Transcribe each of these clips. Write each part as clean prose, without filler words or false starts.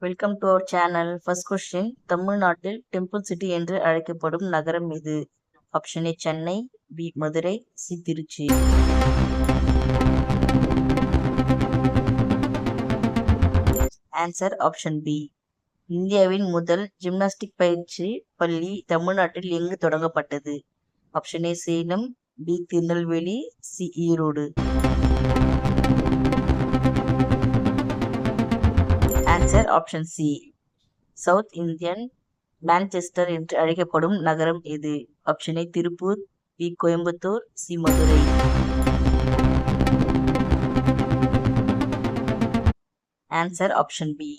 Welcome to our channel. First question, தமிழ்நாட்டில் temple city என்று அழைக்கப்படும் நகரம் எது? Option A Chennai, B Madurai, C Trichy. Answer option B. இந்தியாவின் முதல் ஜிம்னாஸ்டிக் பயிற்சி பள்ளி தமிழ்நாட்டில் எங்கு தொடங்கப்பட்டது? Option A Salem, B Tirunelveli, C Erode. Answer option C. South Indian Manchester என்று அழைக்கப்படும் நகரம் எது? Option A Tiruppur, B Coimbatore, C Madurai. Answer option B.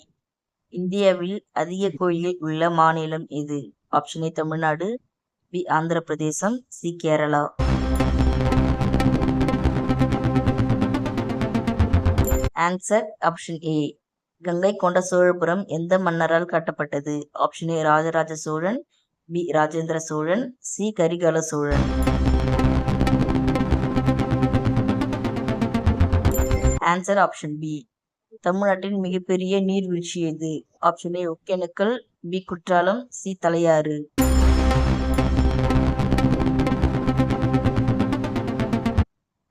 இந்தியாவில் அதிக கோயில்கள் உள்ள மாநிலம் எது? Option A Tamil Nadu, B Andhra Pradesh, C Kerala. Answer option A. Gangaikonda Cholapuram எந்த மன்னரால் கட்டப்பட்டது? Option A Rajaraja Cholan, B Rajendra Cholan, C Karikala Cholan. Answer option B. தமிழ்நாட்டின் மிகப்பெரிய நீர்வீழ்ச்சி எது? Option A Hogenakkal, B Courtallam, C Thalaiyar.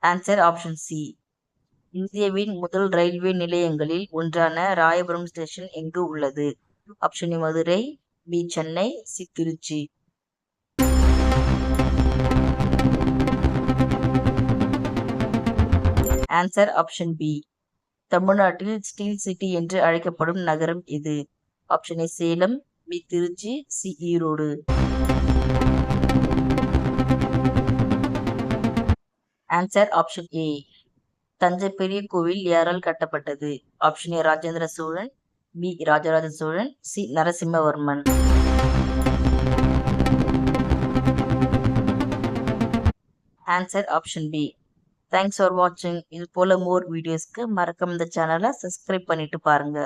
Answer option C. இந்தியாவின் முதல் ரயில்வே நிலையங்களில் ஒன்றான ராயபுரம் ஸ்டேஷன் எங்கு உள்ளது? Option A Madurai, B Chennai, C Trichy. Answer option B. தமிழ்நாட்டில் ஸ்டீல் சிட்டி என்று அழைக்கப்படும் நகரம் எது? Option A Salem, B Trichy, C Erode. Answer option A. Thanjai பெரிய கோவில் யாரால் கட்டப்பட்டது? Option A Rajendra Cholan, B Rajaraja Cholan, C Narasimhavarman. Answer option B. Thanks for வாட்சிங். இது போல மோர் வீடியோஸ்க்கு மறக்காம இந்த சேனலை சப்ஸ்கிரைப் பண்ணிட்டு பாருங்க.